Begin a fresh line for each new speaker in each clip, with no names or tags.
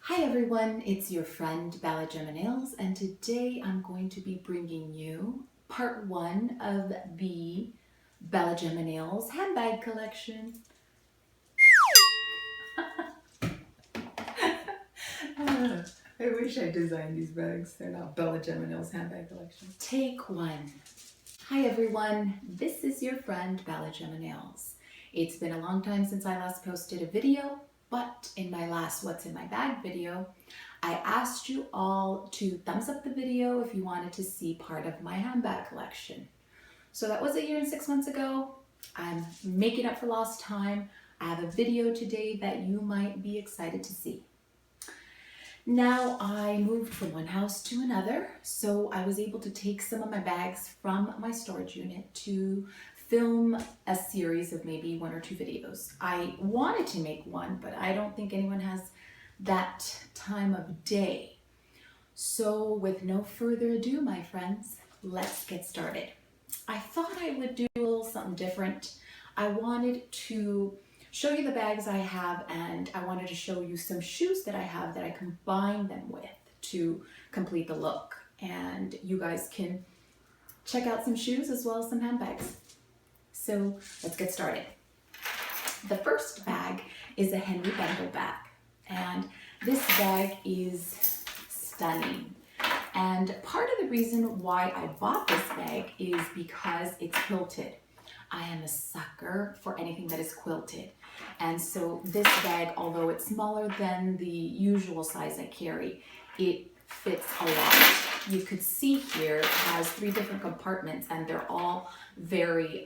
Hi everyone, it's your friend BellaGemaNails, and today I'm going to be bringing you part one of the BellaGemaNails handbag collection. I wish I designed these bags. They're not BellaGemaNails handbag collection. Take one. Hi everyone, this is your friend BellaGemaNails. It's been a long time since I last posted a video, but in my last What's in My Bag video, I asked you all to thumbs up the video if you wanted to see part of my handbag collection. So that was 1 year and 6 months ago. I'm making up for lost time. I have a video today that you might be excited to see. Now I moved from one house to another, so I was able to take some of my bags from my storage unit to film a series of maybe 1 or 2 videos. I wanted to make one, but I don't think anyone has that time of day. So with no further ado, my friends, let's get started. I thought I would do a little something different. I wanted to show you the bags I have, and I wanted to show you some shoes that I have that I combine them with to complete the look. And you guys can check out some shoes as well as some handbags. So let's get started. The first bag is a Henry Bendel bag, and this bag is stunning. And part of the reason why I bought this bag is because it's quilted. I am a sucker for anything that is quilted. And so this bag, although it's smaller than the usual size I carry, it fits a lot. You could see here it has 3 different compartments, and they're all very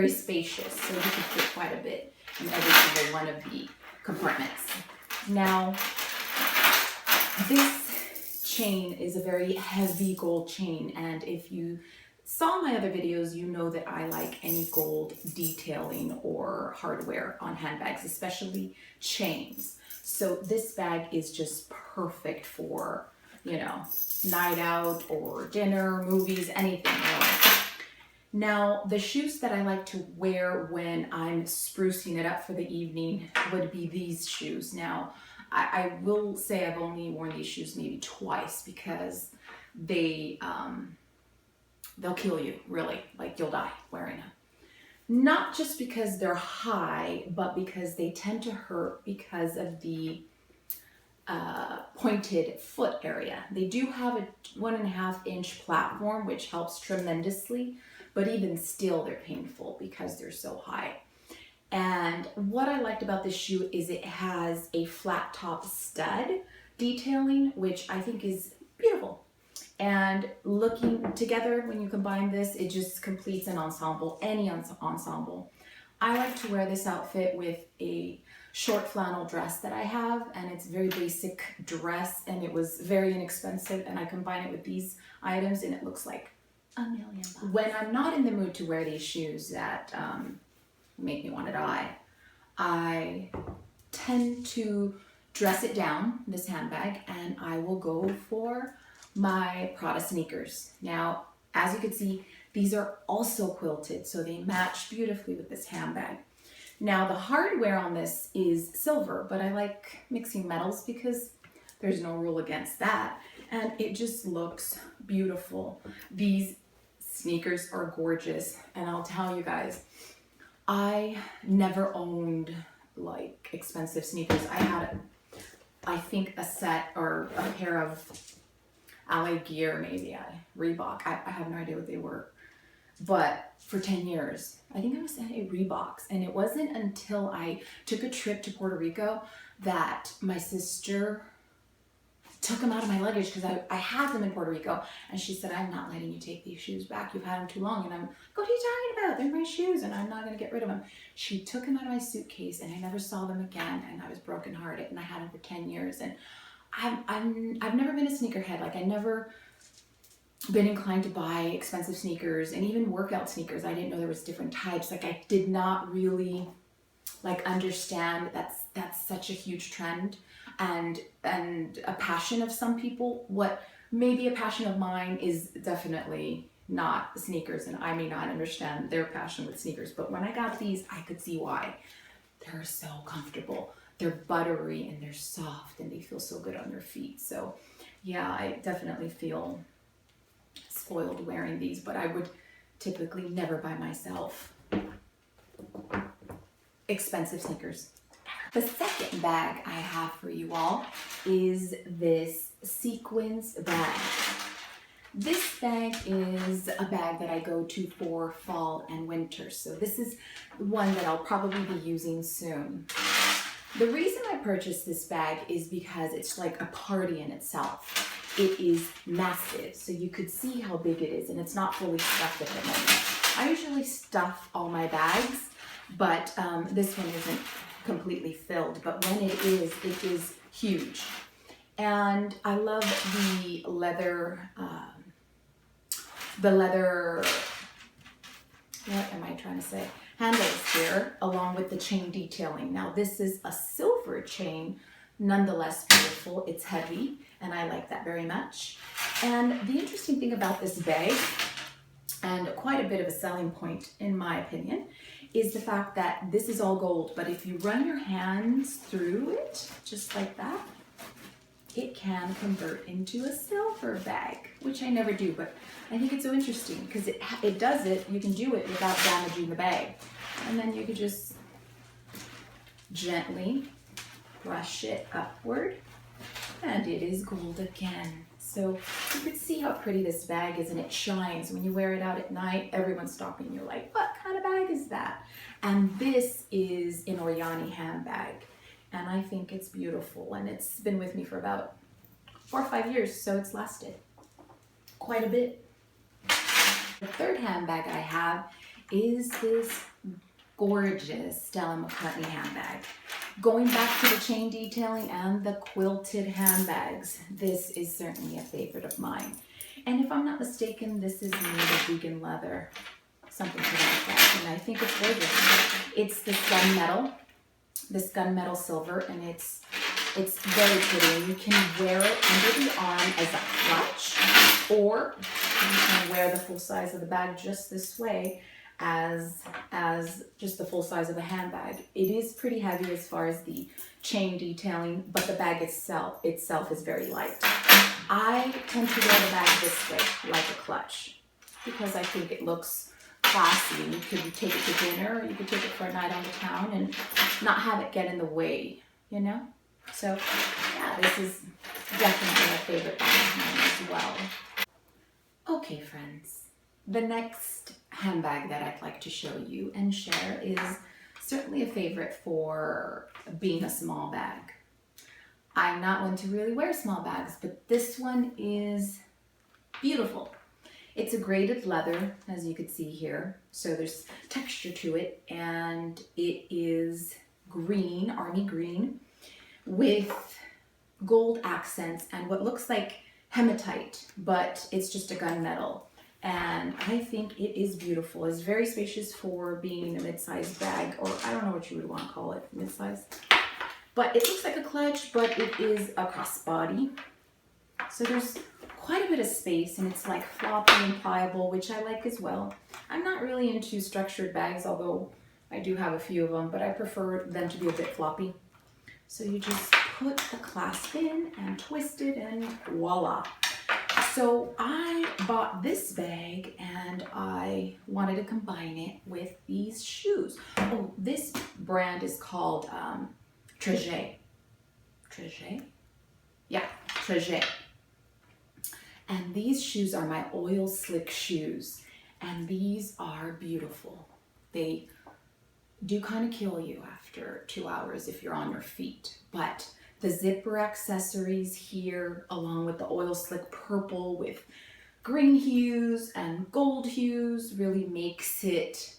spacious, so you can fit quite a bit in every single one of the compartments. Now, this chain is a very heavy gold chain, and if you saw my other videos, you know that I like any gold detailing or hardware on handbags, especially chains. So this bag is just perfect for, you know, night out or dinner, movies, anything really. Now, the shoes that I like to wear when I'm sprucing it up for the evening would be these shoes. Now, I will say I've only worn these shoes maybe twice because they'll kill you, really. Like, you'll die wearing them. Not just because they're high, but because they tend to hurt because of the pointed foot area. They do have a 1.5-inch platform, which helps tremendously, but even still they're painful because they're so high. And what I liked about this shoe is it has a flat top stud detailing, which I think is beautiful. And looking together, when you combine this, it just completes an ensemble, any ensemble. I like to wear this outfit with a short flannel dress that I have, and it's a very basic dress, and it was very inexpensive, and I combine it with these items and it looks like $1 million. When I'm not in the mood to wear these shoes that make me want to die, I tend to dress it down, this handbag, and I will go for my Prada Sneakers. Now, as you can see, these are also quilted, so they match beautifully with this handbag. Now, the hardware on this is silver, but I like mixing metals because there's no rule against that, and it just looks beautiful. These sneakers are gorgeous, and I'll tell you guys, I never owned like expensive sneakers. I had, I think, a set or a pair of LA Gear, maybe Reebok. I have no idea what they were, but for 10 years, I think I was at a Reeboks, and it wasn't until I took a trip to Puerto Rico that my sister took them out of my luggage because I had them in Puerto Rico, and she said, "I'm not letting you take these shoes back. You've had them too long." And I'm like, "What are you talking about? They're my shoes, and I'm not going to get rid of them." She took them out of my suitcase, and I never saw them again, and I was brokenhearted, and I had them for 10 years, and I've never been a sneakerhead. Like, I never been inclined to buy expensive sneakers, and even workout sneakers. I didn't know there was different types. Like, I did not really like understand that's such a huge trend and a passion of some people. What may be a passion of mine is definitely not sneakers, and I may not understand their passion with sneakers. But when I got these, I could see why. they're so comfortable. They're buttery and they're soft and they feel so good on your feet. So yeah, I definitely feel spoiled wearing these, but I would typically never buy myself expensive sneakers. The second bag I have for you all is this sequins bag. This bag is a bag that I go to for fall and winter. So this is one that I'll probably be using soon. The reason I purchased this bag is because it's like a party in itself. It is massive, so you could see how big it is, and it's not fully stuffed at the moment. I usually stuff all my bags, but this one isn't completely filled, but when it is huge. And I love the leather, what am I trying to say? Handles here, along with the chain detailing. Now this is a silver chain, nonetheless beautiful. It's heavy, and I like that very much. And the interesting thing about this bag, and quite a bit of a selling point in my opinion, is the fact that this is all gold, but if you run your hands through it, just like that, it can convert into a silver bag, which I never do, but I think it's so interesting because it does it, you can do it without damaging the bag. And then you could just gently brush it upward, and it is gold again. So you could see how pretty this bag is, and it shines. When you wear it out at night, everyone's stopping you like, what kind of bag is that? And this is an Yanni handbag. And I think it's beautiful, and it's been with me for about 4 or 5 years, so it's lasted quite a bit. The third handbag I have is this gorgeous Stella McCartney handbag. Going back to the chain detailing and the quilted handbags, this is certainly a favorite of mine. And if I'm not mistaken, this is made of vegan leather, something to that effect, and I think it's gorgeous. It's this gunmetal silver, and it's very pretty, and you can wear it under the arm as a clutch, or you can wear the full size of the bag just this way as just the full size of a handbag. It is pretty heavy as far as the chain detailing, but the bag itself is very light. I tend to wear the bag this way, like a clutch, because I think it looks classy, and you could take it to dinner, or you could take it for a night on the town and not have it get in the way, you know? So yeah, this is definitely a favorite bag of mine as well. Okay friends, the next handbag that I'd like to show you and share is certainly a favorite for being a small bag. I'm not one to really wear small bags, but this one is beautiful. It's a braided leather, as you can see here, so there's texture to it, and it is green, army green, with gold accents and what looks like hematite, but it's just a gunmetal. And I think it is beautiful. It's very spacious for being a mid-sized bag, or I don't know what you would want to call it, mid-size. But it looks like a clutch, but it is a crossbody. So there's quite a bit of space, and it's like floppy and pliable, which I like as well. I'm not really into structured bags, although I do have a few of them, but I prefer them to be a bit floppy. So you just put the clasp in and twist it, and voila. So I bought this bag, and I wanted to combine it with these shoes. Oh, this brand is called Treget. Treget? Yeah, Treget. And these shoes are my oil slick shoes, and these are beautiful. They do kind of kill you after 2 hours if you're on your feet, but the zipper accessories here, along with the oil slick purple with green hues and gold hues, really makes it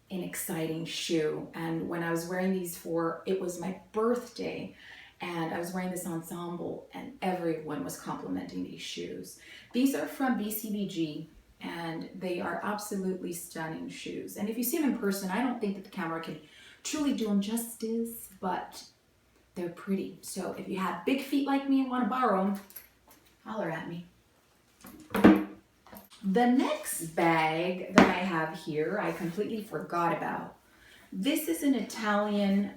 an exciting shoe. And when I was wearing these it was my birthday, and I was wearing this ensemble, and everyone was complimenting these shoes. These are from BCBG, and they are absolutely stunning shoes. And if you see them in person, I don't think that the camera can truly do them justice, but they're pretty. So if you have big feet like me and want to borrow them, holler at me. The next bag that I have here, I completely forgot about. This is an Italian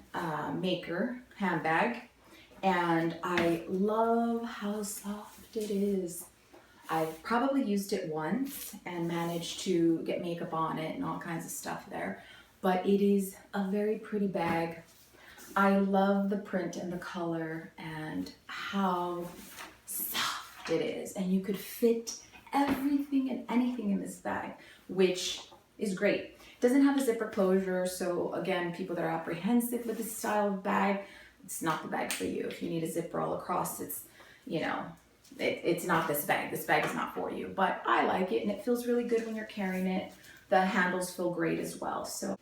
maker handbag, and I love how soft it is. I've probably used it once and managed to get makeup on it and all kinds of stuff there, but it is a very pretty bag. I love the print and the color and how soft it is, and you could fit everything and anything in this bag, which is great. It doesn't have a zipper closure, so again, people that are apprehensive with this style of bag, it's not the bag for you. If you need a zipper all across, it's, you know, it's not this bag. This bag is not for you, but I like it and it feels really good when you're carrying it. The handles feel great as well. So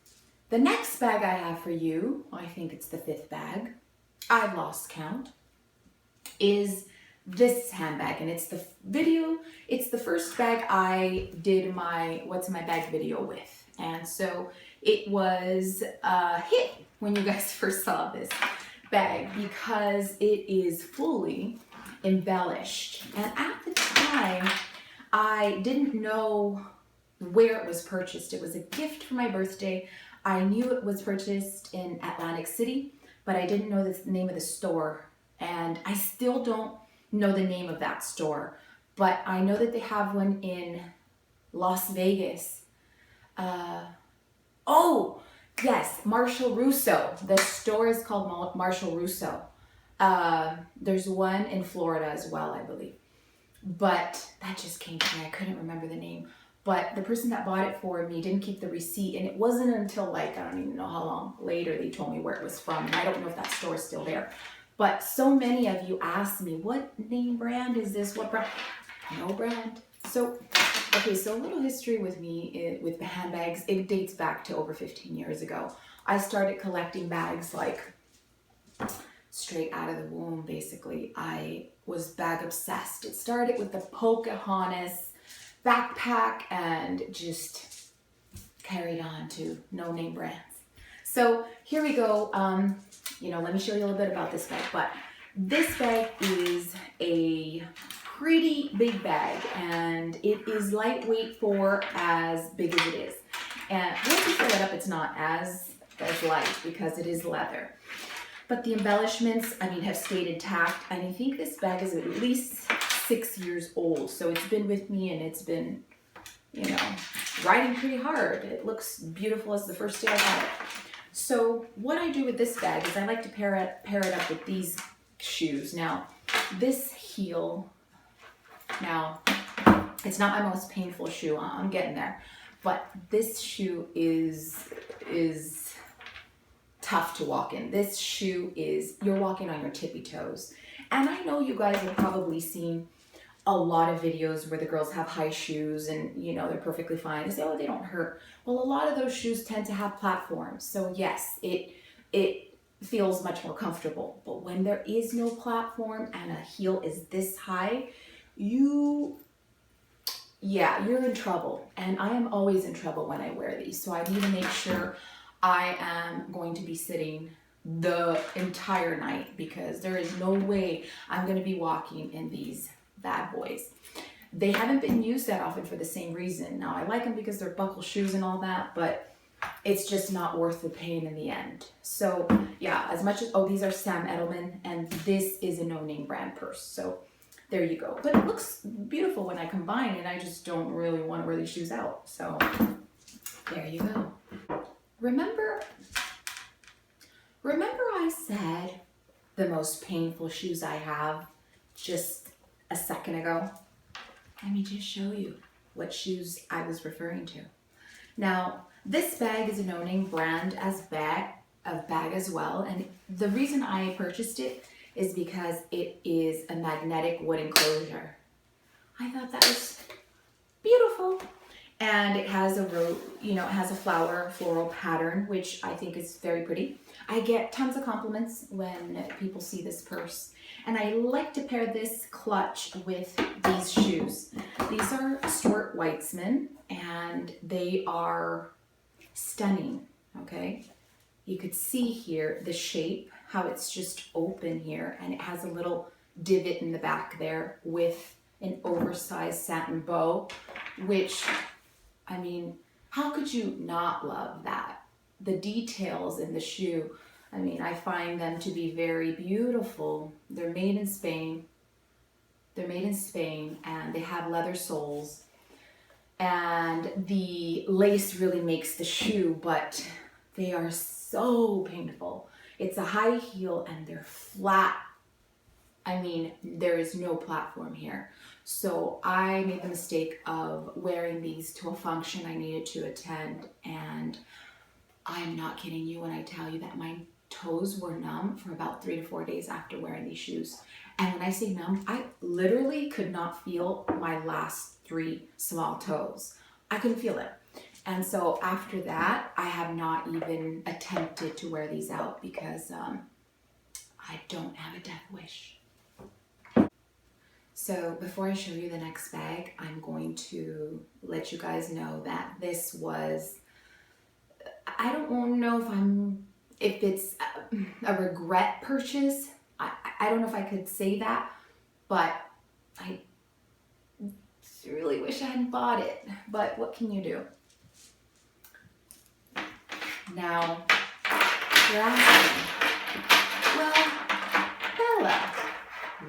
the next bag I have for you, I think it's the 5th bag, I've lost count, is this handbag. And it's the first bag I did my what's in my bag video with. And so it was a hit when you guys first saw this bag because it is fully embellished. And at the time, I didn't know where it was purchased. It was a gift for my birthday. I knew it was purchased in Atlantic City, but I didn't know the name of the store. And I still don't know the name of that store, but I know that they have one in Las Vegas. Oh, yes, Marshall Russo. The store is called Marshall Russo. There's one in Florida as well, I believe. But that just came to me. I couldn't remember the name. But the person that bought it for me didn't keep the receipt. And it wasn't until like, I don't even know how long later they told me where it was from. And I don't know if that store is still there. But so many of you asked me, what name brand is this? What brand? No brand. So, okay, so a little history with me with the handbags. It dates back to over 15 years ago. I started collecting bags like straight out of the womb, basically. I was bag obsessed. It started with the Pocahontas backpack and just carried on to no name brands. So here we go. You know, let me show you a little bit about this bag. But this bag is a pretty big bag, and it is lightweight for as big as it is. And once you fill it up, it's not as light because it is leather. But the embellishments, I mean, have stayed intact. And I think this bag is at least 6 years old. So it's been with me and it's been, you know, riding pretty hard. It looks beautiful as the first day I got it. So what I do with this bag is I like to pair it up with these shoes. Now, this heel, now, it's not my most painful shoe. I'm getting there. But this shoe is tough to walk in. This shoe is, you're walking on your tippy toes. And I know you guys have probably seen a lot of videos where the girls have high shoes and, you know, they're perfectly fine. They say, oh, they don't hurt. Well, a lot of those shoes tend to have platforms. So yes, it feels much more comfortable. But when there is no platform and a heel is this high, you're in trouble. And I am always in trouble when I wear these. So I need to make sure I am going to be sitting the entire night because there is no way I'm going to be walking in these bad boys. They haven't been used that often for the same reason. Now, I like them because they're buckle shoes and all that, but it's just not worth the pain in the end. So yeah, as much as, oh, these are Sam Edelman, and this is a no-name brand purse. So there you go. But it looks beautiful when I combine it. I just don't really want to wear these shoes out. So there you go. Remember I said the most painful shoes I have just a second ago? Let me just show you what shoes I was referring to. Now, this bag is a no-name brand as bag as well. And the reason I purchased it is because it is a magnetic wood enclosure. I thought that was beautiful. And it has it has a floral pattern, which I think is very pretty. I get tons of compliments when people see this purse. And I like to pair this clutch with these shoes. These are Stuart Weitzman, and they are stunning, okay? You could see here the shape, how it's just open here, and it has a little divot in the back there with an oversized satin bow, which, I mean, how could you not love that? the details in the shoe, I mean, I find them to be very beautiful. They're made in Spain. They're made in Spain, and they have leather soles. And the lace really makes the shoe, but they are so painful. It's a high heel and they're flat. I mean, there is no platform here. So I made the mistake of wearing these to a function I needed to attend, and I'm not kidding you when I tell you that my toes were numb for about 3 to 4 days after wearing these shoes. And when I say numb, I literally could not feel my last 3 small toes. I couldn't feel it. And so after that, I have not even attempted to wear these out because I don't have a death wish. So before I show you the next bag, I'm going to let you guys know that this was, I don't know if it's a regret purchase. I don't know if I could say that, but I really wish I hadn't bought it. But what can you do? Now, you're asking, well, Bella,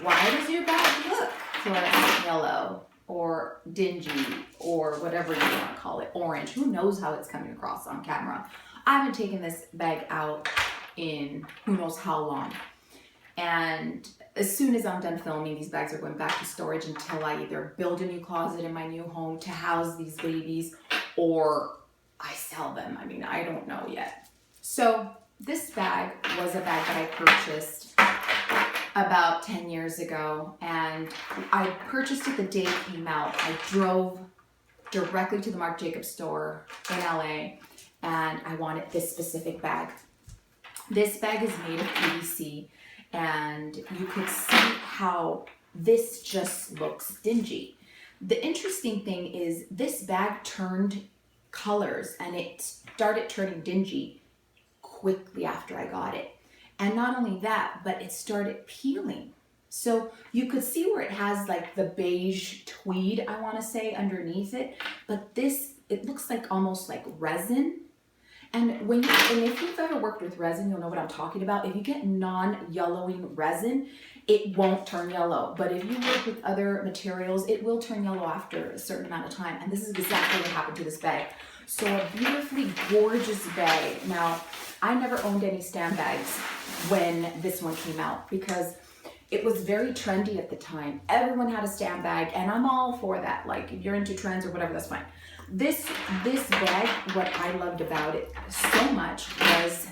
why does your bag look fluorescent yellow or dingy or whatever you want to call it, orange? Who knows how it's coming across on camera? I haven't taken this bag out in who knows how long. And as soon as I'm done filming, these bags are going back to storage until I either build a new closet in my new home to house these babies or I sell them. I mean, I don't know yet. So this bag was a bag that I purchased about 10 years ago, and I purchased it the day it came out. I drove directly to the Marc Jacobs store in LA, and I wanted this specific bag. This bag is made of PVC, and you could see how this just looks dingy. The interesting thing is this bag turned colors, and it started turning dingy quickly after I got it. And not only that, but it started peeling. So you could see where it has like the beige tweed, I want to say, underneath it. But this, it looks like almost like resin. And if you've ever worked with resin, you'll know what I'm talking about. If you get non-yellowing resin, it won't turn yellow. But if you work with other materials, it will turn yellow after a certain amount of time. And this is exactly what happened to this bag. So a beautifully gorgeous bag. Now, I never owned any stand bags when this one came out because it was very trendy at the time. Everyone had a stand bag, and I'm all for that. Like, if you're into trends or whatever, that's fine. This bag, what I loved about it so much was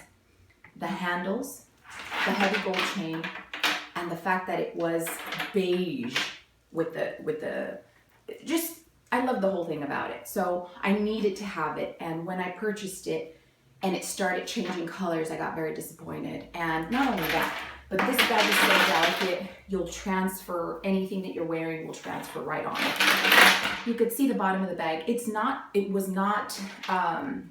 the handles, the heavy gold chain, and the fact that it was beige with the just, I love the whole thing about it. So I needed to have it, and when I purchased it and it started changing colors, I got very disappointed. And not only that, but this bag is so delicate, you'll transfer anything that you're wearing will transfer right on it. You could see the bottom of the bag. It was not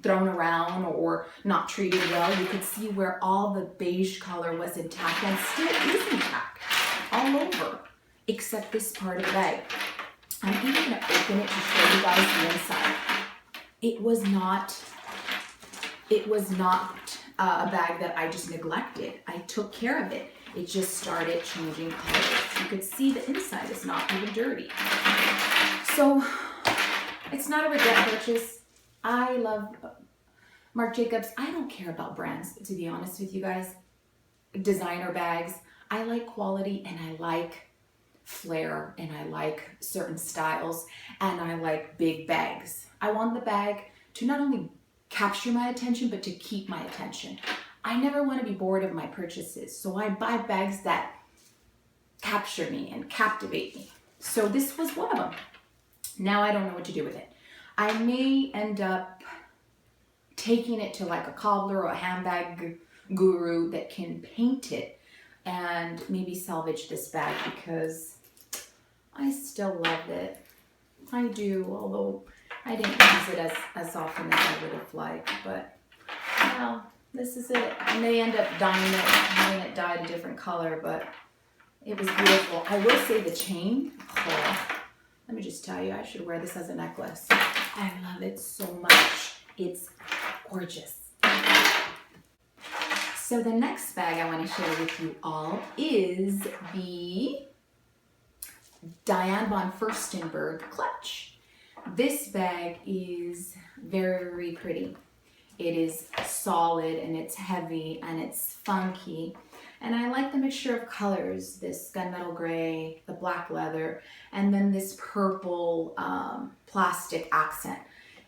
thrown around or not treated well. You could see where all the beige color was intact and still is intact all over, except this part of the bag. I'm even gonna open it to show you guys the inside. It was not a bag that I just neglected. I took care of it. It just started changing colors. You could see the inside is not even dirty. So it's not a regret purchase. I love Marc Jacobs. I don't care about brands, to be honest with you guys. Designer bags. I like quality, and I like flair, and I like certain styles, and I like big bags. I want the bag to not only capture my attention, but to keep my attention. I never want to be bored of my purchases, so I buy bags that capture me and captivate me. So this was one of them. Now I don't know what to do with it. I may end up taking it to like a cobbler or a handbag guru that can paint it and maybe salvage this bag because I still love it. I do, although I didn't use it as often as I would have liked, but well, this is it. I may end up having it dyed a different color, but it was beautiful. I will say the chain, let me just tell you, I should wear this as a necklace. I love it so much. It's gorgeous. So the next bag I want to share with you all is the Diane von Furstenberg clutch. This bag is very pretty. It is solid and it's heavy and it's funky. And I like the mixture of colors, this gunmetal gray, the black leather, and then this purple plastic accent.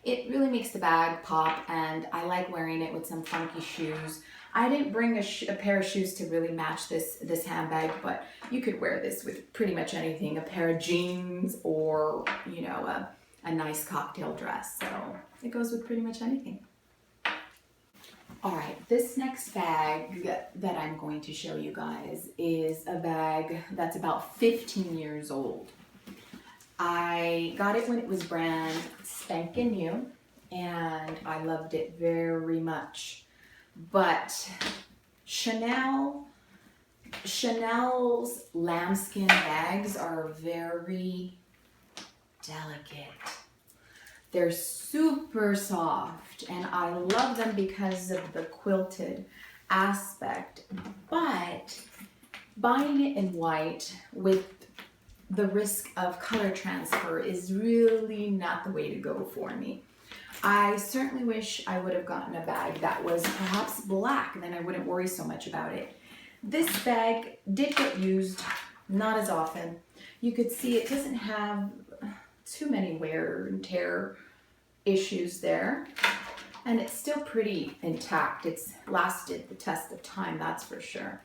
It really makes the bag pop, and I like wearing it with some funky shoes. I didn't bring a pair of shoes to really match this handbag, but you could wear this with pretty much anything, a pair of jeans or, you know, a nice cocktail dress. So it goes with pretty much anything. All right, this next bag that I'm going to show you guys is a bag that's about 15 years old. I got it when it was brand spanking new, and I loved it very much. But Chanel's lambskin bags are very delicate. They're super soft, and I love them because of the quilted aspect. But buying it in white with the risk of color transfer is really not the way to go for me. I certainly wish I would have gotten a bag that was perhaps black, then I wouldn't worry so much about it. This bag did get used, not as often. You could see it doesn't have too many wear and tear issues there, and it's still pretty intact. It's lasted the test of time, that's for sure.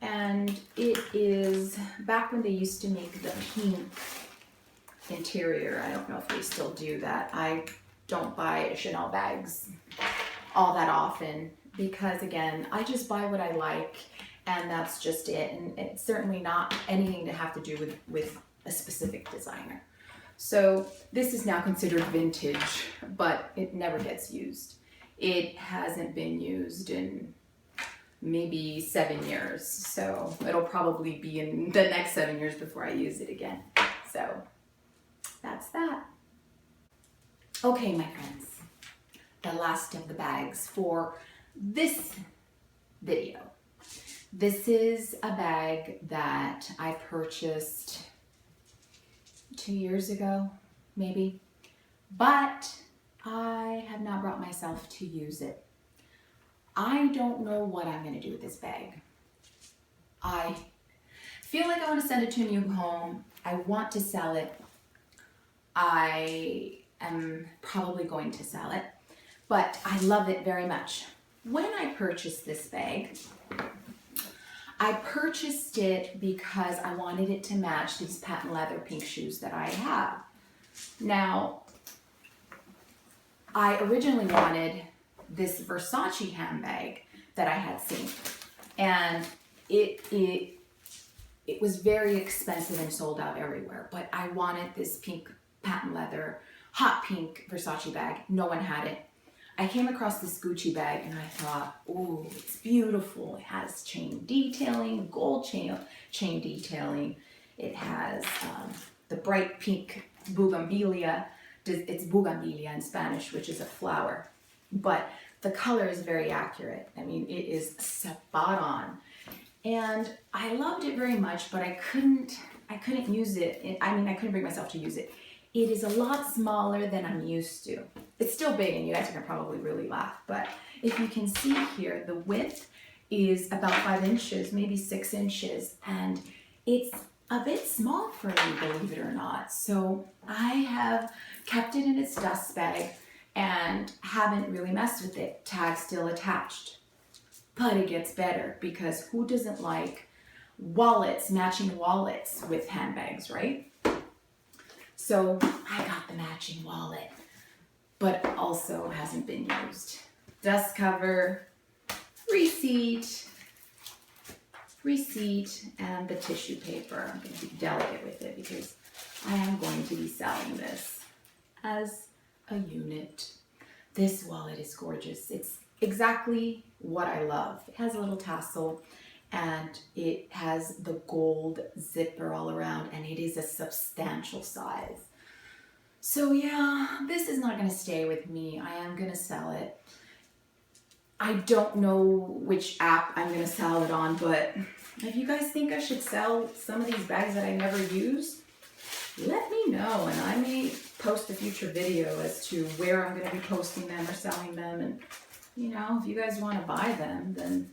And it is back when they used to make the pink interior. I don't know if they still do that. I don't buy Chanel bags all that often because, again, I just buy what I like, and that's just it. And it's certainly not anything to have to do with a specific designer. So this is now considered vintage, but it never gets used. It hasn't been used in maybe 7 years, so it'll probably be in the next 7 years before I use it again. So that's that. Okay, my friends, the last of the bags for this video. This is a bag that I purchased 2 years ago, maybe, but I have not brought myself to use it. I don't know what I'm going to do with this bag. I feel like I want to send it to a new home. I want to sell it. I am probably going to sell it, but I love it very much. When I purchased this bag, I purchased it because I wanted it to match these patent leather pink shoes that I have. Now, I originally wanted this Versace handbag that I had seen, and it was very expensive and sold out everywhere, but I wanted this pink patent leather, hot pink Versace bag. No one had it. I came across this Gucci bag and I thought, oh, it's beautiful. It has chain detailing, gold chain detailing. It has the bright pink bougainvillea. It's bougainvillea in Spanish, which is a flower. But the color is very accurate. I mean, it is spot on. And I loved it very much, but I couldn't use it. I couldn't bring myself to use it. It is a lot smaller than I'm used to. It's still big, and you guys are gonna probably really laugh, but if you can see here, the width is about 5 inches, maybe 6 inches, and it's a bit small for me, believe it or not. So I have kept it in its dust bag and haven't really messed with it. Tag still attached. But it gets better, because who doesn't like wallets, matching wallets with handbags, right? So I got the matching wallet, but also hasn't been used. Dust cover, receipt, and the tissue paper. I'm going to be delicate with it because I am going to be selling this as a unit. This wallet is gorgeous. It's exactly what I love. It has a little tassel, and it has the gold zipper all around, and it is a substantial size. So yeah, this is not going to stay with me. I am going to sell it. I don't know which app I'm gonna sell it on, but if you guys think I should sell some of these bags that I never use, let me know, and I may post a future video as to where I'm gonna be posting them or selling them. And you know, if you guys want to buy them, then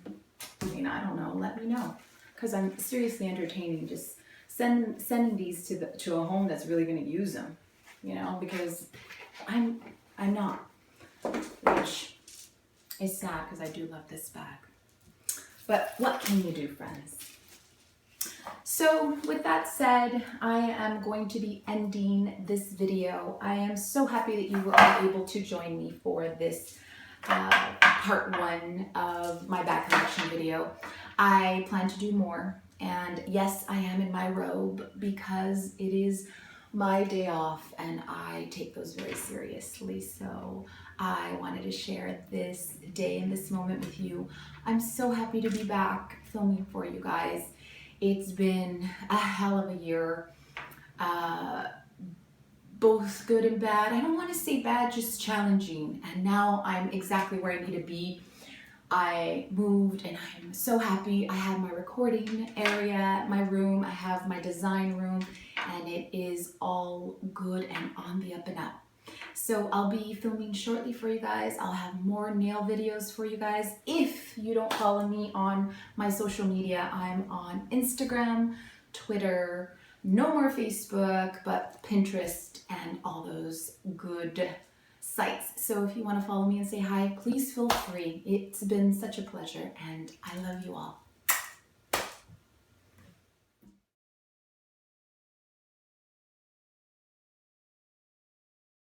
I mean, I don't know, let me know, because I'm seriously entertaining just sending these to a home that's really gonna use them, you know, because I'm not, which is sad because I do love this bag. But what can you do, friends? So with that said, I am going to be ending this video. I am so happy that you were all able to join me for this part 1 of my bag collection video. I plan to do more, and yes, I am in my robe because it is my day off and I take those very seriously. So I wanted to share this day and this moment with you. I'm so happy to be back filming for you guys. It's been a hell of a year, both good and bad. I don't want to say bad, just challenging. And now I'm exactly where I need to be. I moved and I'm so happy. I have my recording area, my room, I have my design room, and it is all good and on the up and up. So I'll be filming shortly for you guys. I'll have more nail videos for you guys. If you don't follow me on my social media, I'm on Instagram, Twitter, no more Facebook, but Pinterest and all those good sites. So if you want to follow me and say hi, please feel free. It's been such a pleasure, and I love you all.